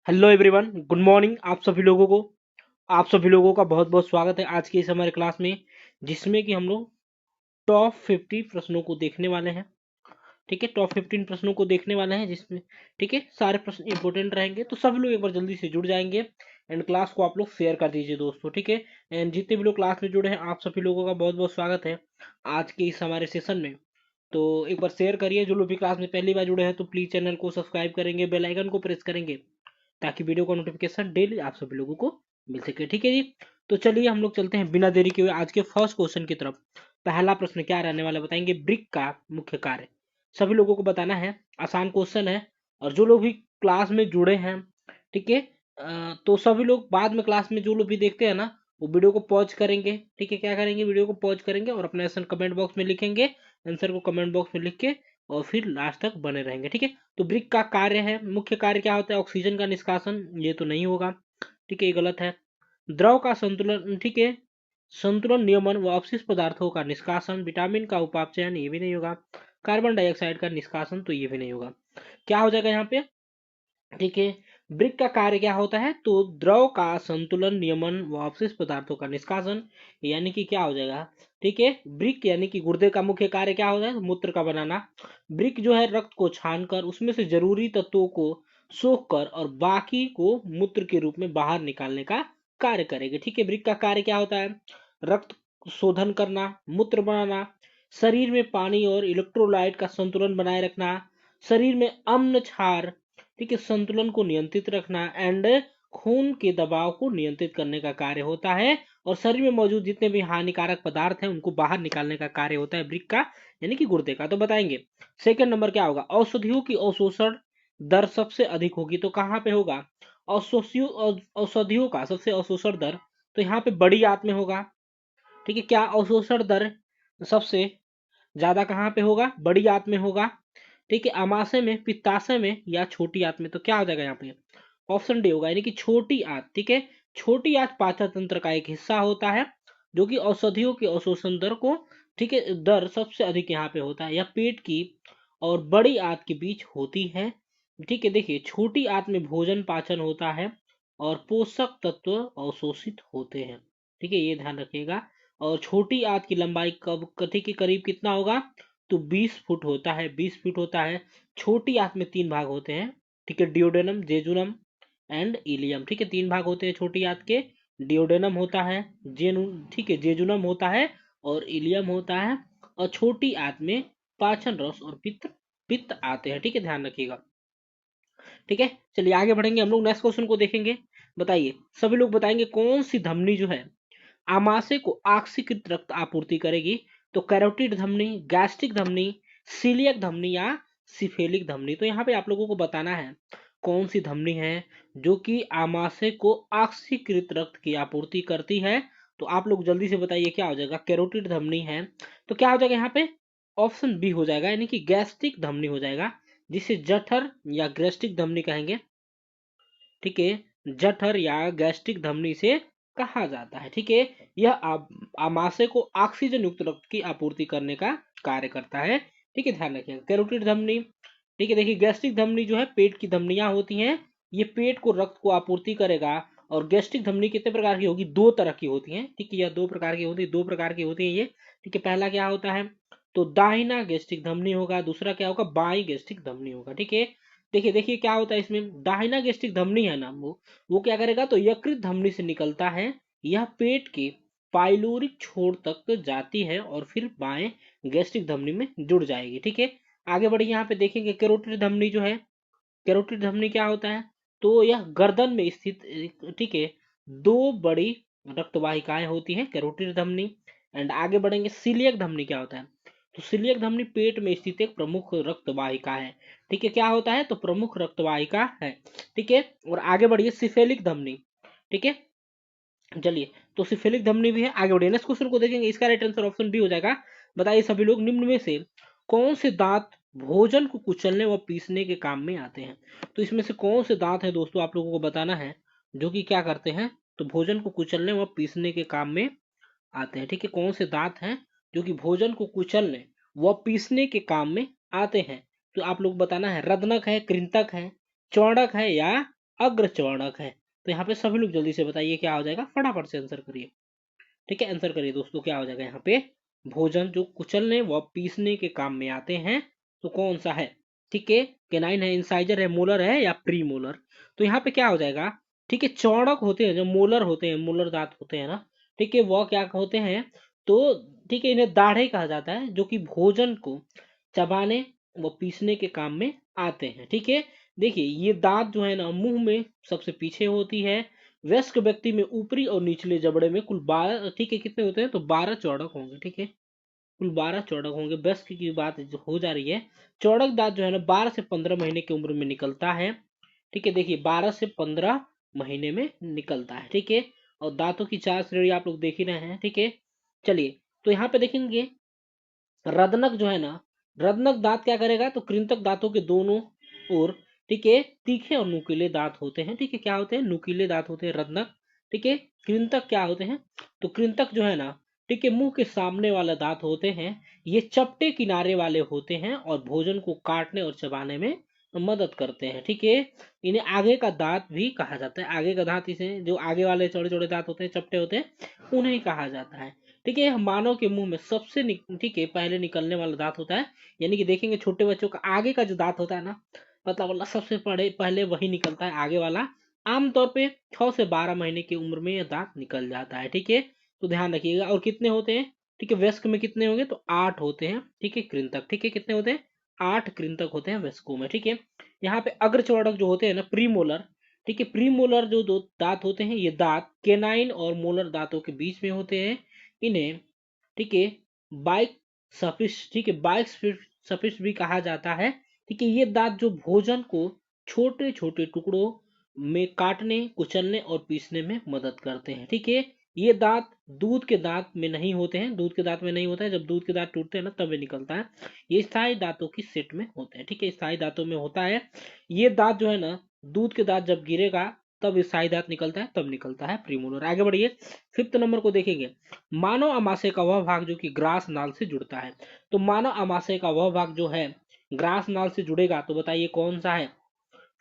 Hello everyone, good morning. आप सभी लोगों का बहुत बहुत स्वागत है आज की इस हमारे क्लास में, जिसमें कि हम लोग टॉप 50 प्रश्नों को देखने वाले हैं। ठीक है, टॉप 15 प्रश्नों को देखने वाले हैं जिसमें ठीक है सारे प्रश्न इंपॉर्टेंट रहेंगे, तो सभी लोग एक बार जल्दी से जुड़ जाएंगे एंड क्लास को आप लोग शेयर कर दीजिए दोस्तों। ठीक है, एंड जितने भी लोग क्लास में जुड़े हैं आप सभी लोगों का बहुत बहुत स्वागत है आज के इस हमारे सेशन में। तो एक बार शेयर करिए। जो लोग भी क्लास में पहली बार जुड़े हैं तो प्लीज चैनल को सब्सक्राइब करेंगे, बेल आइकन को प्रेस करेंगे ताकि वीडियो का नोटिफिकेशन डेली आप सभी लोगों को मिल सके। ठीक है जी, तो चलिए हम लोग चलते हैं बिना देरी के हुए आज के फर्स्ट क्वेश्चन की तरफ। पहला प्रश्न क्या रहने वाला बताएंगे, ब्रिक का मुख्य कार्य। सभी लोगों को बताना है, आसान क्वेश्चन है। और जो लोग भी क्लास में जुड़े हैं, ठीक है, तो सभी लोग बाद में क्लास में जो लोग भी देखते हैं ना, वो वीडियो को पॉज करेंगे। ठीक है, क्या करेंगे, वीडियो को पॉज करेंगे और अपना आंसर कमेंट बॉक्स में लिखेंगे, आंसर को कमेंट बॉक्स में लिख के और फिर लास्ट तक बने रहेंगे। ठीक है, तो ब्रिक का कार्य है, मुख्य कार्य क्या होता है, ऑक्सीजन का निष्कासन। ये तो नहीं होगा, ठीक है, ये गलत है। द्रव का संतुलन, ठीक है, संतुलन नियमन व अपशिष्ट पदार्थों का निष्कासन। विटामिन का उपापचयन, ये भी नहीं होगा। कार्बन डाइऑक्साइड का निष्कासन, तो ये भी नहीं होगा। क्या हो जाएगा यहाँ पे, ठीक है, ब्रिक का कार्य क्या होता है, तो द्रव का संतुलन नियमन व अपशिष्ट पदार्थों का निष्कासन, यानी कि क्या हो जाएगा, ठीक है, ब्रिक यानी कि गुर्दे का मुख्य कार्य क्या होता है, मूत्र का बनाना। ब्रिक जो है रक्त को छानकर उसमें से जरूरी तत्वों को सोख कर और बाकी को मूत्र के रूप में बाहर निकालने का कार्य करेगी। ठीक है, ब्रिक का कार्य क्या होता है, रक्त शोधन करना, मूत्र बनाना, शरीर में पानी और इलेक्ट्रोलाइट का संतुलन बनाए रखना, शरीर में अम्ल क्षार, ठीक है, संतुलन को नियंत्रित रखना एंड खून के दबाव को नियंत्रित करने का कार्य होता है। और शरीर में मौजूद जितने भी हानिकारक पदार्थ हैं उनको बाहर निकालने का कार्य होता है ब्रिक का, यानी कि गुर्दे का। तो बताएंगे सेकंड नंबर क्या होगा, औषधियों की अवशोषण दर सबसे अधिक होगी, तो कहाँ पे होगा, औषधियों का सबसे अवशोषण दर, तो यहाँ पे बड़ी आंत में होगा। ठीक है, क्या अवशोषण दर सबसे ज्यादा कहाँ पे होगा, बड़ी आंत में होगा। ठीक है, अमाशय में, पित्ताशय में या छोटी आंत में, तो क्या हो जाएगा यहाँ पे, ऑप्शन डी होगा, यानी कि छोटी आंत। ठीक है, छोटी आंत पाचन तंत्र का एक हिस्सा होता है जो कि औषधियों के अवशोषण दर को, ठीक है, दर सबसे अधिक यहाँ पे होता है, या पेट की और बड़ी आंत के बीच होती है। ठीक है, देखिए छोटी आंत में भोजन पाचन होता है और पोषक तत्व अवशोषित होते हैं। ठीक है, ये ध्यान रखिएगा। और छोटी आंत की लंबाई कब कथी के करीब कितना होगा, तो 20 फुट होता है, 20 फीट होता है। छोटी आंत में 3 भाग होते हैं, ठीक है, डियोडेनम, जेजुनम एंड इलियम। ठीक है, 3 भाग होते हैं छोटी आंत के, डियोडेनम होता है, जेनु ठीक है, जेजुनम होता है और इलियम होता है। और छोटी आंत में पाचन रस और पित्त पित्त आते हैं। ठीक है, ध्यान रखिएगा। ठीक है, चलिए आगे बढ़ेंगे, हम लोग नेक्स्ट क्वेश्चन को देखेंगे। बताइए, सभी लोग बताएंगे कौन सी धमनी जो है आमाशय को ऑक्सीकृत रक्त आपूर्ति करेगी, तो कैरोटिड धमनी, गैस्ट्रिक धमनी, सीलियक धमनी या सिफेलिक धमनी। तो यहाँ पे आप लोगों को बताना है कौन सी धमनी है जो कि आमाशय को ऑक्सीकृत रक्त की आपूर्ति करती है। तो आप लोग जल्दी से बताइए क्या हो जाएगा, कैरोटिड धमनी है तो क्या हो जाएगा यहाँ पे, ऑप्शन बी हो जाएगा, यानी कि गैस्ट्रिक धमनी हो जाएगा, जिसे जठर या गैस्ट्रिक धमनी कहेंगे। ठीक है, जठर या गैस्ट्रिक धमनी से कहा जाता है। ठीक है, यह आमाशय को ऑक्सीजन युक्त रक्त की आपूर्ति करने का कार्य करता है। ठीक है, ध्यान रखिएगा। कैरोटिड धमनी, ठीक है, देखिए गैस्ट्रिक धमनी जो है पेट की धमनियां होती हैं, ये पेट को रक्त को आपूर्ति करेगा। और गैस्ट्रिक धमनी कितने प्रकार की होगी, 2 तरह की होती है। ठीक है, यह 2 प्रकार की होती है, 2 प्रकार की होती है ये। ठीक है, पहला क्या होता है, तो दाहिना गैस्ट्रिक धमनी होगा, दूसरा क्या होगा, बाई गैस्ट्रिक धमनी होगा। ठीक है, देखिए देखिए क्या होता है इसमें, दाहिना गैस्ट्रिक धमनी है ना, वो क्या करेगा, तो यकृत धमनी से निकलता है, यह पेट के पाइलोरिक छोर तक जाती है और फिर बाएं गैस्ट्रिक धमनी में जुड़ जाएगी। ठीक है, आगे बढ़िए, यहाँ पे देखेंगे कैरोटिड धमनी जो है, कैरोटिड धमनी क्या होता है, तो यह गर्दन में स्थित, ठीक है, 2 बड़ी रक्तवाहिकाएं होती हैं कैरोटिड धमनी। एंड आगे बढ़ेंगे, सीलियक धमनी क्या होता है, तो सीलियक धमनी पेट में स्थित एक प्रमुख रक्तवाहिका है। ठीक है, क्या होता है, तो प्रमुख रक्तवाहिका है। ठीक है, और आगे बढ़िए, सिफेलिक धमनी। ठीक है, चलिए, तो सिफेलिक धमनी भी है। आगे बढ़िए, नेक्स्ट क्वेश्चन को देखेंगे, इसका राइट आंसर ऑप्शन बी हो जाएगा। बताइए सभी लोग, निम्न में से कौन से दांत भोजन को कुचलने व पीसने के काम में आते हैं। तो इसमें से कौन से दांत है दोस्तों, आप लोगों को बताना है, जो कि क्या करते हैं, तो भोजन को कुचलने व पीसने के काम में आते हैं। ठीक है, कौन से दांत हैं जो कि भोजन को कुचलने व पीसने के काम में आते हैं, तो आप लोग बताना है, रदनक है, कृंतक है, चौड़क है या अग्रचौड़क है। तो यहाँ पे सभी लोग जल्दी से बताइए क्या हो जाएगा, फटाफट से आंसर करिए। ठीक है, आंसर करिए दोस्तों, क्या हो जाएगा यहाँ पे, भोजन जो कुचलने व पीसने के काम में आते हैं, तो कौन सा है। ठीक है, केनाइन है, इंसाइजर है, मोलर है या प्री मोलर। तो यहाँ पे क्या हो जाएगा, ठीक है, चौड़क होते हैं जो मोलर होते हैं, मोलर दांत होते हैं ना, ठीक है, वह क्या होते हैं, तो ठीक है, इन्हें दाढ़े कहा जाता है, जो कि भोजन को चबाने व पीसने के काम में आते हैं। ठीक है, देखिए ये दांत जो है ना मुंह में सबसे पीछे होती है। वयस्क व्यक्ति में ऊपरी और निचले जबड़े में कुल 12, ठीक है, कितने होते हैं, तो 12 चौड़क होंगे। ठीक है, कुल 12 चौड़क होंगे। वयस्क की बात जो हो जा रही है, चौड़क दांत जो है ना 12 से 15 महीने की उम्र में निकलता है। ठीक है, देखिए 12 से 15 महीने में निकलता है। ठीक है, और दांतों की 4 श्रेणी आप लोग देख ही रहे हैं। ठीक है, चलिए तो यहाँ पे देखेंगे रदनक जो है ना, रदनक दांत क्या करेगा, तो कृंतक दांतों के दोनों ओर, ठीक है, तीखे और नुकीले दांत होते हैं। ठीक है, क्या होते हैं, नुकीले दांत होते हैं रदनक। ठीक है, कृंतक क्या होते हैं, तो कृंतक जो है ना, ठीक है, मुंह के सामने वाला दांत होते हैं, ये चपटे किनारे वाले होते हैं और भोजन को काटने और चबाने में मदद करते हैं। ठीक है, इन्हें आगे का दांत भी कहा जाता है। आगे का दांत, इसे जो आगे वाले चौड़े चौड़े दांत होते हैं, चपटे होते हैं, उन्हें कहा जाता है। ठीक है, मानव के मुंह में सबसे ठीक है पहले निकलने वाला दांत होता है, यानी कि देखेंगे छोटे बच्चों का आगे का जो दांत होता है ना, पतला वाला, सबसे पहले वही निकलता है, आगे वाला। आमतौर पे 6 से 12 महीने की उम्र में यह दांत निकल जाता है। ठीक है, तो ध्यान रखिएगा। और कितने होते हैं, ठीक है, वयस्क में कितने होंगे, तो 8 होते हैं। ठीक है, कृंतक, ठीक है, कितने होते हैं, 8 कृंतक होते हैं वयस्कों में। ठीक है, यहाँ पे अग्रचौड़क जो होते हैं ना, प्रीमोलर, ठीक है, प्रीमोलर जो दो दांत होते हैं, ये दांत केनाइन और मोलर दांतों के बीच में होते हैं। इन्हें, ठीक है, बाइक सफिश, ठीक है, बाइक सफिश भी कहा जाता है। ठीक है, ये दांत जो भोजन को छोटे छोटे टुकड़ों में काटने, कुचलने और पीसने में मदद करते हैं। ठीक है, ये दांत दूध के दांत में नहीं होते हैं, दूध के दांत में नहीं होता है, जब दूध के दांत टूटते हैं ना तब ये निकलता है। ये स्थायी दांतों की सेट में होते हैं। ठीक है, स्थायी दांतों में होता है। ये दांत जो है ना, दूध के दांत जब गिरेगा तब स्थायी दांत निकलता है, तब निकलता है प्रीमोलर। आगे बढ़िए, 5th नंबर को देखेंगे, मानव आमाशय का वह भाग जो कि ग्रास नाल से जुड़ता है। तो मानव आमाशय का वह भाग जो है ग्रास नाल से जुड़ेगा, तो बताइए कौन सा है,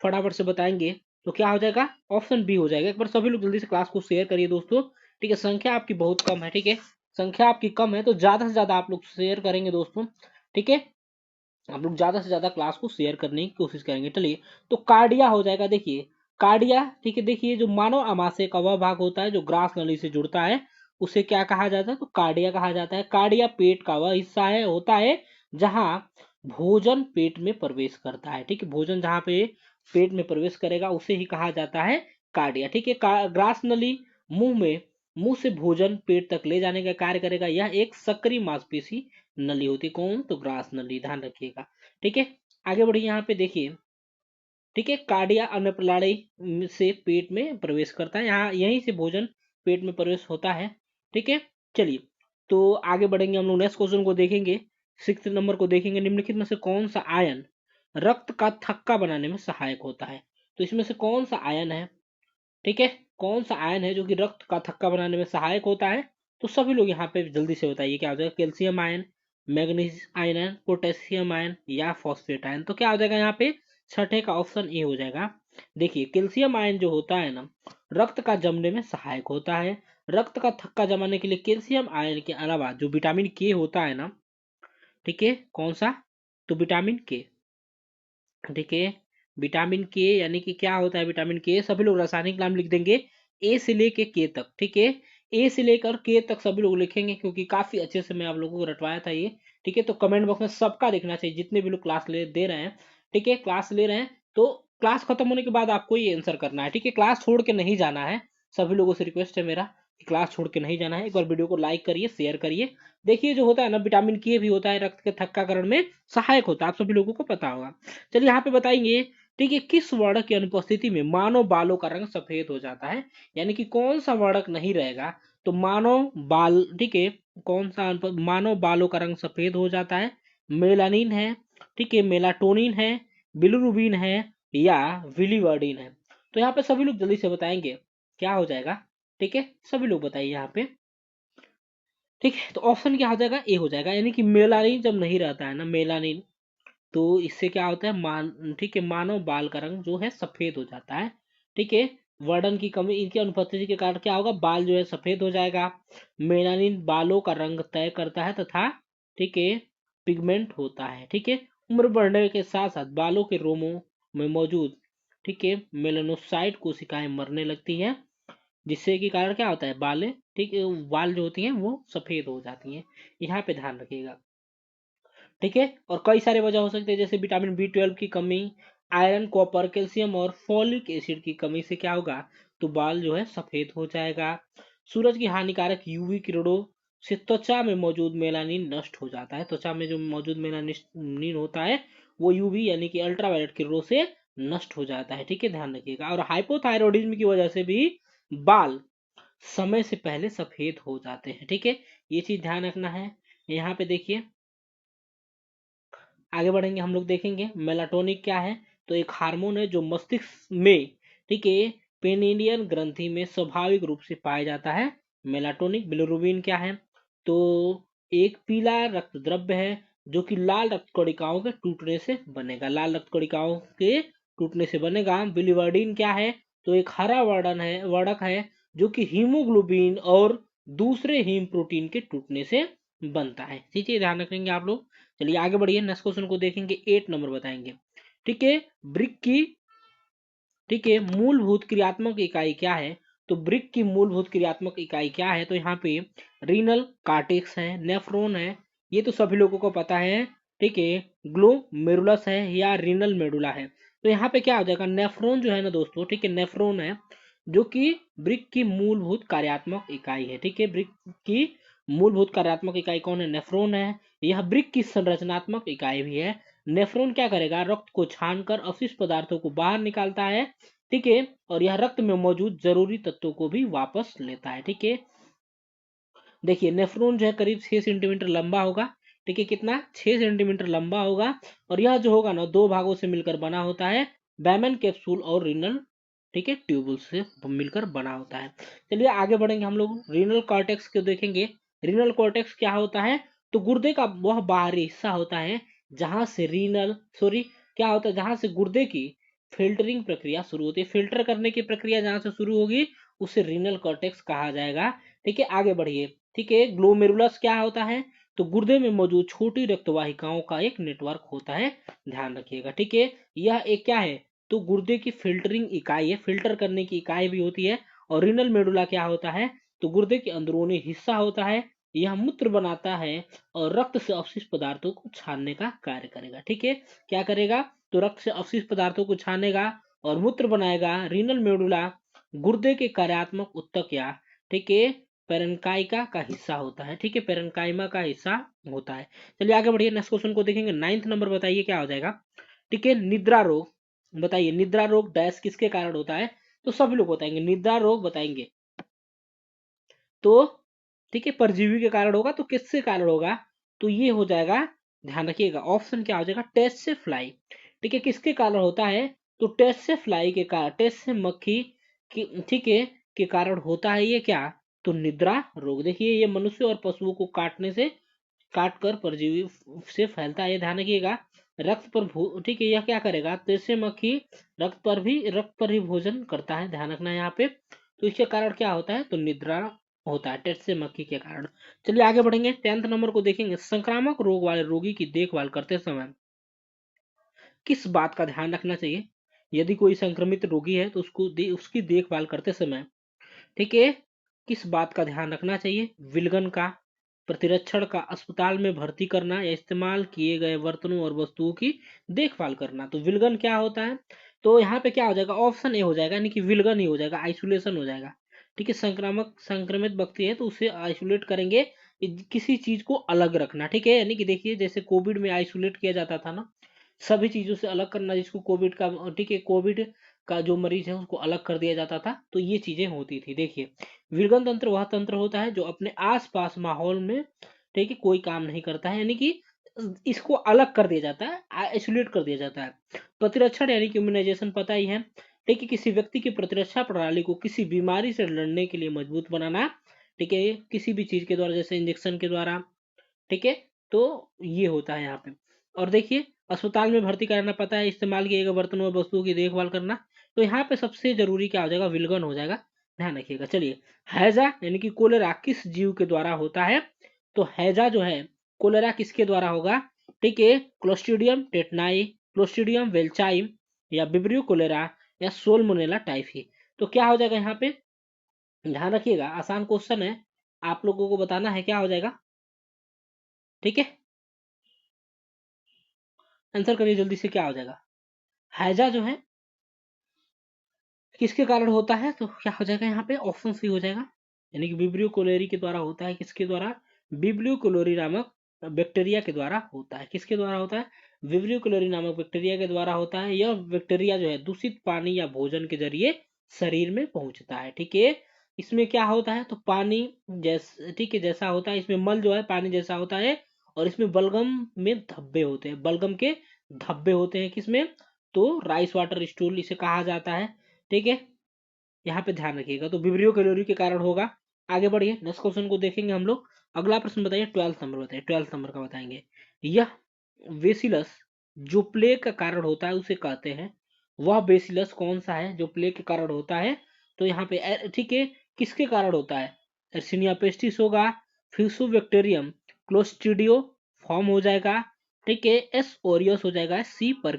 फटाफट से बताएंगे। तो क्या हो जाएगा, ऑप्शन बी हो जाएगा। एक बार सभी लोग जल्दी से क्लास को शेयर करिए दोस्तों। ठीक है, संख्या आपकी बहुत कम है। ठीक है, संख्या आपकी कम है, तो ज्यादा से ज्यादा आप लोग शेयर करेंगे दोस्तों। ठीक है, आप लोग ज्यादा से ज्यादा क्लास को शेयर करने की कोशिश करेंगे। चलिए, तो कार्डिया हो जाएगा। देखिए कार्डिया, ठीक है, देखिए जो मानव आमाशय का वह भाग होता है जो ग्रास नली से जुड़ता है, उसे क्या कहा जाता है, तो कार्डिया कहा जाता है। कार्डिया पेट का वह हिस्सा है, होता है जहां भोजन पेट में प्रवेश करता है। ठीक है, भोजन जहां पे पेट में प्रवेश करेगा उसे ही कहा जाता है कार्डिया। ठीक है, ग्रास नली मुंह से भोजन पेट तक ले जाने का कार्य करेगा। यह एक सक्रिय मांसपेशी नली होती है, कौन, तो ग्रास नली, ध्यान रखिएगा। ठीक है, आगे बढ़िए, यहाँ पे देखिए, ठीक है, कार्डिया अन्न प्रणाली से पेट में प्रवेश करता है, यहाँ यहीं से भोजन पेट में प्रवेश होता है। ठीक है, चलिए तो आगे बढ़ेंगे हम लोग, नेक्स्ट क्वेश्चन को देखेंगे। 6th नंबर को देखेंगे, निम्नलिखित में से कौन सा आयन रक्त का थक्का बनाने में सहायक होता है। तो इसमें से कौन सा आयन है, ठीक है, कौन सा आयन है जो कि रक्त का थक्का बनाने में सहायक होता है। तो सभी लोग यहाँ पे जल्दी से बताइए क्या हो जाएगा, calcium ion, manganese ion, potassium ion या फॉस्फेट आयन। तो क्या हो जाएगा यहाँ पे, छठे का ऑप्शन ए हो जाएगा। देखिए कैल्शियम आयन जो होता है ना, रक्त का जमने में सहायक होता है। रक्त का थक्का जमाने के लिए कैल्शियम आयन के अलावा जो विटामिन के होता है ना, ठीक है, कौन सा, तो विटामिन के। ठीक है, विटामिन के यानी कि क्या होता है विटामिन के, सभी लोग रासायनिक नाम लिख देंगे ए से लेके के तक। ठीक है, ए से लेकर के तक सभी लोग लिखेंगे, क्योंकि काफी अच्छे से मैं आप लोगों को रटवाया था ये। ठीक है, तो कमेंट बॉक्स में सबका देखना चाहिए, जितने भी लोग क्लास दे रहे हैं। ठीक है, क्लास ले रहे हैं तो क्लास खत्म होने के बाद आपको ये आंसर करना है। ठीक है, क्लास छोड़ के नहीं जाना है, सभी लोगों से रिक्वेस्ट है मेरा कि क्लास छोड़ के नहीं जाना है। एक बार वीडियो को लाइक करिए, शेयर करिए। देखिए जो होता है ना, विटामिन के भी होता है, रक्त के थक्काकरण में सहायक होता है, आप सभी लोगों को पता होगा। चलिए यहाँ पे बताएंगे, ठीक है, किस वर्णक की अनुपस्थिति में मानव बालों का रंग सफेद हो जाता है, यानी कि कौन सा वर्णक नहीं रहेगा, तो मानव बाल, ठीक है, कौन सा मानव बालों का रंग सफेद हो जाता है, मेलानिन है, ठीक है, मेलाटोनिन है, बिलिरुबिन है या विलिवर्डिन है। तो यहाँ पे सभी लोग जल्दी से बताएंगे क्या हो जाएगा। ठीक है, सभी लोग बताइए यहाँ पे। ठीक है, तो ऑप्शन क्या हो जाएगा, ए हो जाएगा, यानी कि मेलानिन जब नहीं रहता है ना, मेलानिन, तो इससे क्या होता है, ठीक है, मानव बाल का रंग जो है सफेद हो जाता है। ठीक है, वर्णन की कमी, इनकी अनुपस्थिति के कारण क्या होगा, बाल जो है सफेद हो जाएगा। मेलानिन बालों का रंग तय करता है तथा ठीक है पिगमेंट होता है। ठीक है, उम्र बढ़ने के साथ साथ बालों के रोमों में मौजूद ठीक है मेलानोसाइट कोशिकाएं मरने लगती है, जिससे कि कारण क्या होता है, बालें ठीक है बाल जो होती हैं वो सफेद हो जाती हैं। यहाँ पे ध्यान रखिएगा। ठीक है, और कई सारे वजह हो सकते हैं, जैसे विटामिन B12 की कमी, आयरन, कॉपर, कैल्शियम और फॉलिक एसिड की कमी से क्या होगा, तो बाल जो है सफेद हो जाएगा। सूरज की हानिकारक यूवी किरणों से त्वचा में मौजूद मेलानिन नष्ट हो जाता है। त्वचा में जो मौजूद मेलानिन होता है वो यूवी यानी कि अल्ट्रावायलेट किरणों से नष्ट हो जाता है। ठीक है, ध्यान रखिएगा। और हाइपोथायरॉयडिज्म की वजह से भी बाल समय से पहले सफेद हो जाते हैं। ठीक है, ये चीज ध्यान रखना है। यहाँ पे देखिए, आगे बढ़ेंगे हम लोग देखेंगे मेलाटोनिक क्या है। तो एक हार्मोन है जो मस्तिष्क में ठीक है पेनिडियन ग्रंथि में स्वाभाविक रूप से पाया जाता है। मेलाटोनिक। बिलिरुबिन क्या है, तो एक पीला रक्त द्रव्य है जो कि लाल रक्त कणिकाओं के टूटने से बनेगा, लाल रक्त कणिकाओं के टूटने से बनेगा। बिलिवर्डिन क्या है, तो एक हरा वर्णक है जो कि हीमोग्लोबिन और दूसरे हीम प्रोटीन के टूटने से बनता है। ठीक है, ध्यान रखेंगे आप लोग। चलिए आगे बढ़िए, नेक्स्ट क्वेश्चन को देखेंगे, 8 नंबर बताएंगे। ठीक है, ब्रिक की ठीक है मूलभूत क्रियात्मक इकाई क्या है, तो ब्रिक की मूलभूत क्रियात्मक इकाई क्या है, तो यहाँ पे रीनल कार्टेक्स है, नेफ्रॉन है, ये तो सभी लोगों को पता है। ठीक है, ग्लोमेरुलस है या रीनल मेडुला है। तो यहाँ पे क्या हो जाएगा, नेफ्रॉन जो है ना दोस्तों, ठीक है नेफ्रॉन है जो कि ब्रिक की मूलभूत कार्यात्मक इकाई है। ठीक है, ब्रिक की मूलभूत कार्यात्मक इकाई कौन है, नेफ्रॉन है। यह ब्रिक की संरचनात्मक इकाई भी है। नेफ्रॉन क्या करेगा, रक्त को छानकर अवशिष्ट पदार्थों को बाहर निकालता है। ठीक है, और यह रक्त में मौजूद जरूरी तत्वों को भी वापस लेता है। ठीक है, देखिए नेफ्रॉन जो है करीब 6 सेंटीमीटर लंबा होगा। ठीक है, कितना, 6 सेंटीमीटर लंबा होगा। और यह जो होगा ना दो भागों से मिलकर बना होता है, बैमन कैप्सूल और रीनल ठीक है ट्यूबुल से मिलकर बना होता है। चलिए आगे बढ़ेंगे हम लोग, रीनल कॉर्टेक्स को देखेंगे। रीनल कॉर्टेक्स क्या होता है, तो गुर्दे का वह बाहरी हिस्सा होता है जहां से रीनल सॉरी क्या होता है, जहां से गुर्दे की फिल्टरिंग प्रक्रिया शुरू होती है। फिल्टर करने की प्रक्रिया जहां से शुरू होगी उसे रीनल कॉर्टेक्स कहा जाएगा। ठीक है, आगे बढ़िए। ठीक है, ग्लोमेरुलस क्या होता है, तो गुर्दे में मौजूद छोटी रक्तवाहिकाओं का एक नेटवर्क होता है, ध्यान रखिएगा। ठीक है, यह एक क्या है, तो गुर्दे की फिल्टरिंग इकाई है, फिल्टर करने की इकाई भी होती है। और रीनल मेडुला क्या होता है, तो गुर्दे के अंदरूनी हिस्सा होता है, यह मूत्र बनाता है और रक्त से अवशिष्ट पदार्थों को छानने का कार्य करेगा। ठीक है, क्या करेगा, तो रक्त से अवशिष्ट पदार्थों को छानेगा और मूत्र बनाएगा। रीनल मेडुला गुर्दे के कार्यात्मक ऊतक या ठीक है पेरेन्काइमा का हिस्सा होता है। ठीक है, पेरेन्काइमा का हिस्सा होता है। चलिए आगे बढ़िए, नेक्स्ट क्वेश्चन को देखेंगे। 9 नंबर बताइए क्या हो जाएगा। ठीक है, निद्रा रोग बताइए, निद्रा रोग डैश किसके कारण होता है, तो सभी लोग बताएंगे निद्रा रोग बताएंगे, तो ठीक है परजीवी के कारण होगा, तो किसके कारण होगा, तो ये हो जाएगा, ध्यान रखिएगा ऑप्शन क्या हो जाएगा, टेस्ट से फ्लाई। ठीक है, किसके कारण होता है, तो टेस्ट से फ्लाई के कारण, टेस्ट से मक्खी की ठीक है के कारण होता है ये क्या, तो निद्रा रोग। देखिए ये मनुष्य और पशुओं को काटने से काट कर परजीवी से फैलता है, ये ध्यान रखिएगा। रक्त पर ठीक है, यह क्या करेगा, टेस्ट से मक्खी रक्त पर ही भोजन करता है, ध्यान रखना है यहाँ पे। तो इसके कारण क्या होता है, तो निद्रा होता है टेस्ट से मक्खी के कारण। चलिए आगे बढ़ेंगे, 10 नंबर को देखेंगे। संक्रामक रोग वाले रोगी की देखभाल करते समय किस बात का ध्यान रखना चाहिए, यदि कोई संक्रमित रोगी है तो उसकी देखभाल करते समय ठीक है किस बात का ध्यान रखना चाहिए, विलगन का, प्रतिरक्षण का, अस्पताल में भर्ती करना या इस्तेमाल किए गए बर्तनों और वस्तुओं की देखभाल करना। तो विलगन क्या होता है, तो यहाँ पे क्या हो जाएगा, ऑप्शन ए हो जाएगा, यानी कि विलगन ही हो जाएगा, आइसोलेशन हो जाएगा। ठीक है, संक्रमित व्यक्ति है तो उसे आइसोलेट करेंगे, किसी चीज को अलग रखना। ठीक है, यानी कि देखिए जैसे कोविड में आइसोलेट किया जाता था ना, सभी चीजों से अलग करना, जिसको कोविड का ठीक है कोविड का जो मरीज है उसको अलग कर दिया जाता था, तो ये चीजें होती थी। देखिए विलगन तंत्र वह तंत्र होता है जो अपने आसपास माहौल में ठीक है कोई काम नहीं करता है, यानी कि इसको अलग कर दिया जाता है, आइसोलेट कर दिया जाता है। प्रतिरक्षण यानी कि इम्यूनाइजेशन पता ही है, ठीक है किसी व्यक्ति की प्रतिरक्षा प्रणाली को किसी बीमारी से लड़ने के लिए मजबूत बनाना, ठीक है किसी भी चीज के द्वारा, जैसे इंजेक्शन के द्वारा। ठीक है, तो ये होता है यहाँ पे। और देखिए अस्पताल में भर्ती कराना पता है, इस्तेमाल किए गए बर्तनों और वस्तुओं की देखभाल करना। तो यहाँ पे सबसे जरूरी क्या हो जाएगा, विलगन हो जाएगा, ध्यान रखिएगा। चलिए, हैजा यानी कि कोलेरा किस जीव के द्वारा होता है, तो हैजा जो है कोलेरा किसके द्वारा होगा, ठीक है, क्लोस्ट्रीडियम टेटनाई, क्लोस्ट्रीडियम वेल्चाइम, या विब्रियो कोलेरा, या सोलमोनेला टाइफी। तो क्या हो जाएगा यहाँ पे, ध्यान रखिएगा, आसान क्वेश्चन है, आप लोगों को बताना है क्या हो जाएगा, ठीक है, आंसर करिए जल्दी से, क्या हो जाएगा। हैजा जो है किसके कारण होता है, तो क्या हो जाएगा यहाँ पे, ऑप्शन सी हो जाएगा, यानी कि विब्रियो कोलेरी के द्वारा होता है, किसके द्वारा, विब्रियो कोलोरी नामक बैक्टीरिया के द्वारा होता है, किसके द्वारा होता है, विब्रियो कोलोरी नामक बैक्टीरिया के द्वारा होता है। यह बैक्टीरिया जो है दूषित पानी या भोजन के जरिए शरीर में पहुंचता है, ठीक है। इसमें क्या होता है, तो पानी जैसा, ठीक है, जैसा होता है, इसमें मल जो है पानी जैसा होता है, और इसमें बलगम में धब्बे होते हैं, बलगम के धब्बे होते हैं किसमें, तो राइस वाटर स्टूल इसे कहा जाता है, ठीक है, यहाँ पे ध्यान रखिएगा। तो विब्रियो कैलोरी के कारण होगा। आगे बढ़िए, नेक्स्ट क्वेश्चन को देखेंगे हम लोग। अगला प्रश्न बताइए, 12th नंबर बताइए, 12th नंबर का बताएंगे। यह बेसिलस जो प्लेग का कारण होता है उसे कहते हैं, वह बेसिलस कौन सा है जो प्लेग के कारण होता है, तो यहाँ पे ठीक है, किसके कारण होता है, एर्सिनिया पेस्टिस होगा, फ्यूसोबैक्टीरियम क्लोस्ट्रीडियो फॉर्म हो जाएगा, ठीक है, एस ओरियस हो जाएगा, सी पर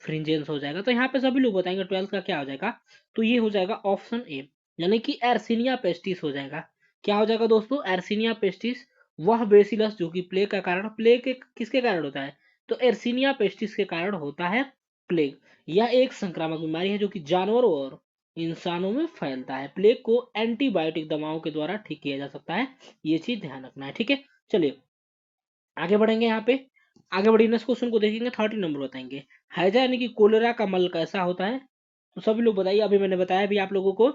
फ्रिंजेंस हो जाएगा। तो यहाँ पे सभी लोग बताएंगे 12th का क्या हो जाएगा, तो ये हो जाएगा ऑप्शन ए, यानी कि एर्सिनिया पेस्टिस हो जाएगा। क्या हो जाएगा दोस्तों, एर्सिनिया पेस्टिस, वह बेसिलस जो कि प्लेग का कारण, प्लेग के किसके कारण होता है, तो एर्सिनिया पेस्टिस के कारण होता है प्लेग। यह एक संक्रामक बीमारी है जो कि जानवरों और इंसानों में फैलता है। प्लेग को एंटीबायोटिक दवाओं के द्वारा ठीक किया जा सकता है, ये चीज ध्यान रखना है, ठीक है। चलिए आगे बढ़ेंगे, यहाँ पे आगे बढ़ी, नेक्स्ट क्वेश्चन को देखेंगे, 30 नंबर बताएंगे। हैजा यानी कि कोलेरा का मल कैसा होता है, तो सभी लोग बताइए। अभी मैंने बताया भी आप लोगों को,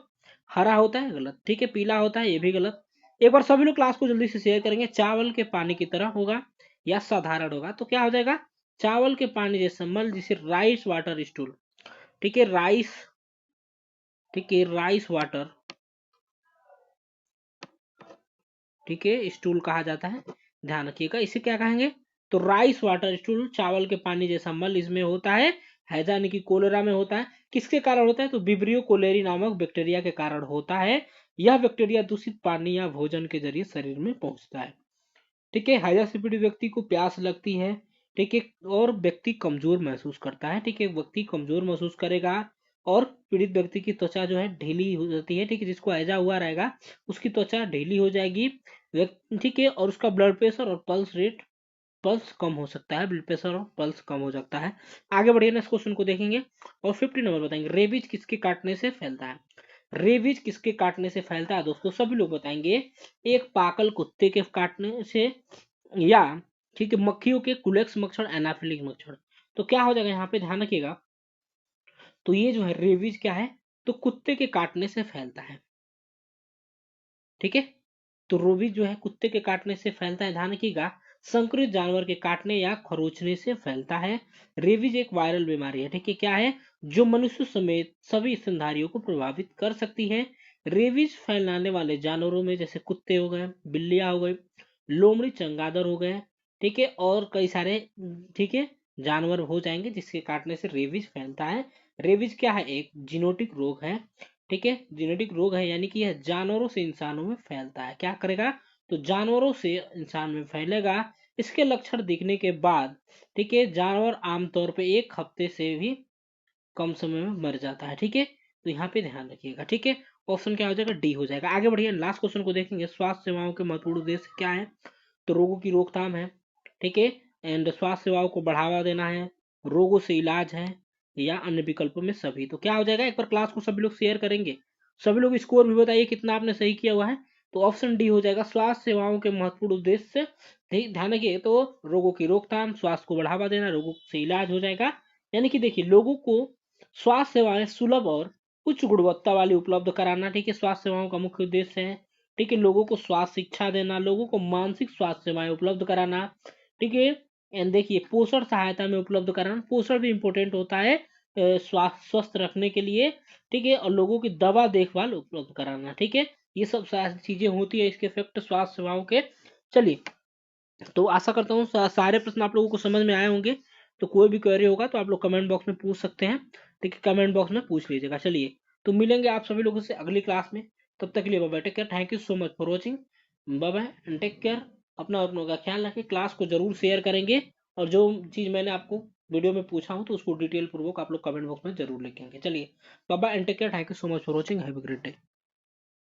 हरा होता है, गलत, ठीक है, पीला होता है, ये भी गलत। एक बार सभी लोग क्लास को जल्दी से शेयर करेंगे। चावल के पानी की तरह होगा या साधारण होगा, तो क्या हो जाएगा, चावल के पानी जैसा मल जिसे राइस वाटर स्टूल, ठीक है, राइस, ठीक है, राइस वाटर, ठीक है, स्टूल कहा जाता है, ध्यान रखिएगा। इसे क्या कहेंगे, तो राइस वाटर स्टूल, चावल के पानी जैसा मल इसमें होता है, हैजा यानी कि कोलेरा में होता है। किसके कारण होता है, तो विब्रियो कोलेरी नामक बैक्टीरिया के कारण होता है। यह बैक्टीरिया दूषित पानी या भोजन के जरिए शरीर में पहुंचता है, ठीक है। हैजा से पीड़ित व्यक्ति को प्यास लगती है, ठीक है, और व्यक्ति कमजोर महसूस करता है, ठीक है, व्यक्ति कमजोर महसूस करेगा, और पीड़ित व्यक्ति की त्वचा जो है ढीली हो जाती है, ठीक है, जिसको हैजा हुआ रहेगा उसकी त्वचा ढीली हो जाएगी, ठीक है, और उसका ब्लड प्रेशर और पल्स रेट, पल्स कम हो सकता है, ब्लड प्रेशर और पल्स कम हो सकता है। आगे बढ़िए, नेक्स्ट क्वेश्चन को देखेंगे और 50 नंबर बताएंगे। रेबीज किसके काटने से फैलता है, रेबीज किसके काटने से फैलता है दोस्तों, सभी लोग बताएंगे। एक पागल कुत्ते के काटने से, या ठीक है, मक्खियों के कुलेक्स मच्छर, एनाफिलिस मच्छर। तो क्या हो जाएगा यहाँ पे, ध्यान रखिएगा। तो ये जो है रेबीज क्या है, तो कुत्ते के काटने से फैलता है, ठीक है। तो रेबीज जो है कुत्ते के काटने से फैलता है, ध्यान रखिएगा। संक्रमित जानवर के काटने या खरोचने से फैलता है। रेबीज एक वायरल बीमारी है, ठीक है, क्या है, जो मनुष्य समेत सभी स्तनधारियों को प्रभावित कर सकती है। रेबीज फैलाने वाले जानवरों में जैसे कुत्ते हो गए, बिल्लियां हो गई, लोमड़ी चमगादड़ हो गए, ठीक है, और कई सारे, ठीक है, जानवर हो जाएंगे जिसके काटने से रेबीज फैलता है। रेबीज क्या है, एक जीनोटिक रोग है, ठीक है, जेनेटिक रोग है, यानी कि यह जानवरों से इंसानों में फैलता है। क्या करेगा, तो जानवरों से इंसान में फैलेगा। इसके लक्षण दिखने के बाद, ठीक है, जानवर आमतौर पे 1 हफ्ते से भी कम समय में मर जाता है, ठीक है। तो यहाँ पे ध्यान रखिएगा, ठीक है। ऑप्शन क्या हो जाएगा, डी हो जाएगा। आगे बढ़िए, लास्ट क्वेश्चन को देखेंगे। स्वास्थ्य सेवाओं के महत्वपूर्ण उद्देश्य क्या है, तो रोगों की रोकथाम है, ठीक है, एंड स्वास्थ्य सेवाओं को बढ़ावा देना है, रोगों से इलाज है, या अन्य विकल्पों में सभी। तो क्या हो जाएगा, एक बार क्लास को सभी लोग शेयर करेंगे। सभी लोग स्कोर भी बताइए कितना आपने सही किया हुआ है। तो ऑप्शन डी हो जाएगा, स्वास्थ्य सेवाओं के महत्वपूर्ण उद्देश्य, ध्यान रखिए, तो रोगों की रोकथाम, स्वास्थ्य को बढ़ावा देना, रोगों से इलाज हो जाएगा। यानी कि देखिए, लोगों को स्वास्थ्य सेवाएं सुलभ और उच्च गुणवत्ता वाली उपलब्ध कराना, ठीक है, स्वास्थ्य सेवाओं का मुख्य उद्देश्य है। ठीक है, लोगों को स्वास्थ्य शिक्षा देना, लोगों को मानसिक स्वास्थ्य सेवाएं उपलब्ध कराना, ठीक है, एंड देखिए पोषण सहायता में उपलब्ध कराना, पोषण भी इंपॉर्टेंट होता है स्वास्थ्य स्वस्थ रखने के लिए, ठीक है, और लोगों की दवा देखभाल उपलब्ध कराना, ठीक है, ये सब सारी चीजें होती है इसके इफेक्ट स्वास्थ्य सेवाओं के। चलिए, तो आशा करता हूँ सारे प्रश्न आप लोगों को समझ में आए होंगे। तो कोई भी क्वेरी होगा तो आप लोग कमेंट बॉक्स में पूछ सकते हैं। ठीक है, कमेंट बॉक्स में पूछ लीजिएगा। चलिए, तो मिलेंगे आप सभी लोगों से अगली क्लास में। तब तक के लिए bye bye, take care, thank you so much for watching, bye bye and take care. अपना अपनों का ख्याल रखें, क्लास को जरूर शेयर करेंगे, और जो चीज़ मैंने आपको वीडियो में पूछा हूँ तो उसको डिटेल पूर्वक आप लोग कमेंट बॉक्स में जरूर लिखेंगे। चलिए, bye bye and take care, thank you so much for watching, have a great day.